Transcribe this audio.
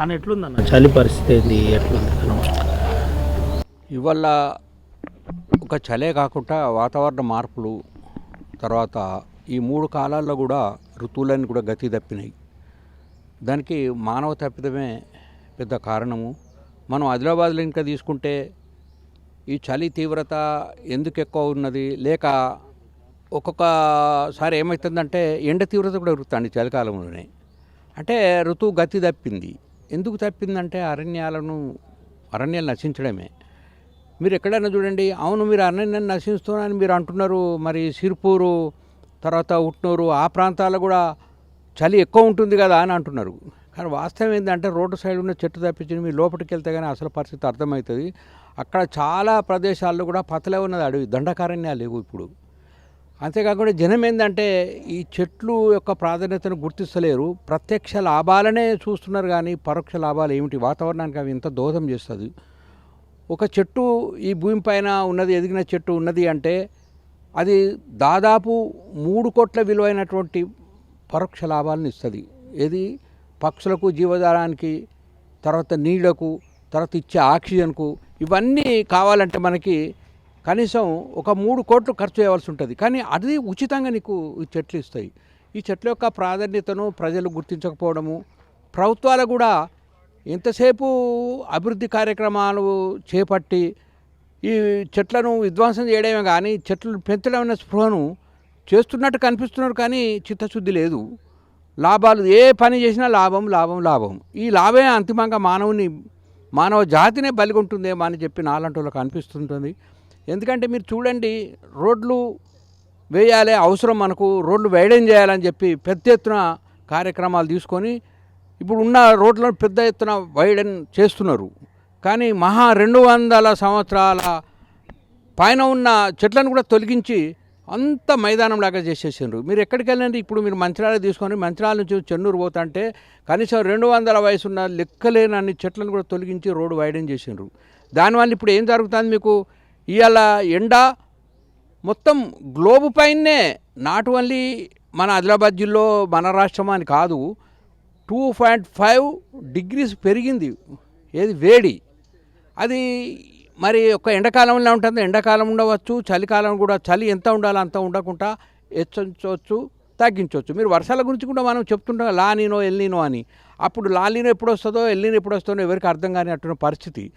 అని ఎట్లుందన్న చలి పరిస్థితి ఏంది ఎట్లుంది ఇవాళ ఒక చలే కాకుండా వాతావరణ మార్పులు తర్వాత ఈ 3 కాలాల్లో కూడా ఋతువులన్నీ కూడా గతి తప్పినాయి. దానికి మానవ తప్పిదమే పెద్ద కారణము. మనం ఆదిలాబాద్లో ఇంకా తీసుకుంటే ఈ చలి తీవ్రత ఎందుకు ఎక్కువ ఉన్నది, లేక ఒక్కొక్కసారి ఏమవుతుందంటే ఎండ తీవ్రత కూడా పెరుగుతుంది చలికాలంలోనే. అంటే ఋతువు గతి తప్పింది. ఎందుకు తప్పిందంటే అరణ్యాలు నశించడమే. మీరు ఎక్కడైనా చూడండి, అవును మీరు అరణ్యాన్ని నశిస్తున్నారని మీరు అంటున్నారు, మరి సిర్పూరు తర్వాత ఉట్నూరు ఆ ప్రాంతాల్లో కూడా చలి ఎక్కువ ఉంటుంది కదా అని అంటున్నారు. కానీ వాస్తవం ఏంటంటే రోడ్డు సైడ్ ఉన్న చెట్టు తప్పించి మీరు లోపలికి వెళ్తే కానీ అసలు పరిస్థితి అర్థమవుతుంది. అక్కడ చాలా ప్రదేశాల్లో కూడా పతలే ఉన్నది అడవి, దండకారణ్యాలు లేవు ఇప్పుడు. అంతేకాకుండా జనం ఏంటంటే ఈ చెట్లు యొక్క ప్రాధాన్యతను గుర్తిస్తలేరు, ప్రత్యక్ష లాభాలనే చూస్తున్నారు. కానీ పరోక్ష లాభాలు ఏమిటి, వాతావరణానికి అవి ఎంత దోహదం చేస్తుంది. ఒక చెట్టు ఈ భూమి పైన ఉన్నది, ఎదిగిన చెట్టు ఉన్నది అంటే అది దాదాపు 3 కోట్ల విలువైనటువంటి పరోక్ష లాభాలను ఇస్తుంది. ఏది పక్షులకు, జీవజాలానికి, తర్వాత నీళ్లకు, తర్వాత ఇచ్చే ఆక్సిజన్కు, ఇవన్నీ కావాలంటే మనకి కనీసం ఒక 3 కోట్లు ఖర్చు చేయవలసి ఉంటుంది. కానీ అది ఉచితంగా నీకు ఈ చెట్లు ఇస్తాయి. ఈ చెట్ల యొక్క ప్రాధాన్యతను ప్రజలు గుర్తించకపోవడము, ప్రభుత్వాలు కూడా ఎంతసేపు అభివృద్ధి కార్యక్రమాలు చేపట్టి ఈ చెట్లను విధ్వంసం చేయడమే కానీ చెట్లు పెంచడమైన స్పృహను చేస్తున్నట్టు కనిపిస్తున్నారు. కానీ చిత్తశుద్ధి లేదు. లాభాలు ఏ పని చేసినా లాభం లాభం లాభం. ఈ లాభమే అంతిమంగా మానవ జాతినే బలిగొంటుందేమో అని చెప్పి నాలాంటి వాళ్ళకి అనిపిస్తుంటుంది. ఎందుకంటే మీరు చూడండి, రోడ్లు వేయాలి, అవసరం మనకు రోడ్లు వైడెన్ చేయాలని చెప్పి పెద్ద ఎత్తున కార్యక్రమాలు తీసుకొని ఇప్పుడు ఉన్న రోడ్లను పెద్ద ఎత్తున వైడెన్ చేస్తున్నారు. కానీ 200 సంవత్సరాల పైన ఉన్న చెట్లను కూడా తొలగించి అంత మైదానం లాగా చేసేసారు. మీరు ఎక్కడికి వెళ్ళండి, ఇప్పుడు మీరు మంచిర్యాల తీసుకొని మంచిర్యాల నుంచి చెన్నూరు పోతుంటే కనీసం 200 వయసు ఉన్న లెక్కలేనన్ని చెట్లను కూడా తొలగించి రోడ్డు వైడెన్ చేసిండ్రు. దానివల్ల ఇప్పుడు ఏం జరుగుతుంది, మీకు ఇవాళ ఎండ మొత్తం గ్లోబు పైనే, నాట్ ఓన్లీ మన ఆదిలాబాద్ జిల్లా మన రాష్ట్రం అని కాదు, 2.5 డిగ్రీస్ పెరిగింది ఏది వేడి. అది మరి ఒక ఎండాకాలంలో ఉంటుంది, ఎండాకాలం ఉండవచ్చు, చలికాలం కూడా. చలి ఎంత ఉండాలో అంత ఉండకుండా హెచ్చరించవచ్చు, తగ్గించవచ్చు. మీరు వర్షాల గురించి కూడా మనం చెప్తుంటాం, లానీనో ఎల్నీనో అని. అప్పుడు లానీనో ఎప్పుడు వస్తుందో ఎల్నీనో ఎప్పుడు వస్తుందో ఎవరికి అర్థం కాని అటువంటి పరిస్థితి.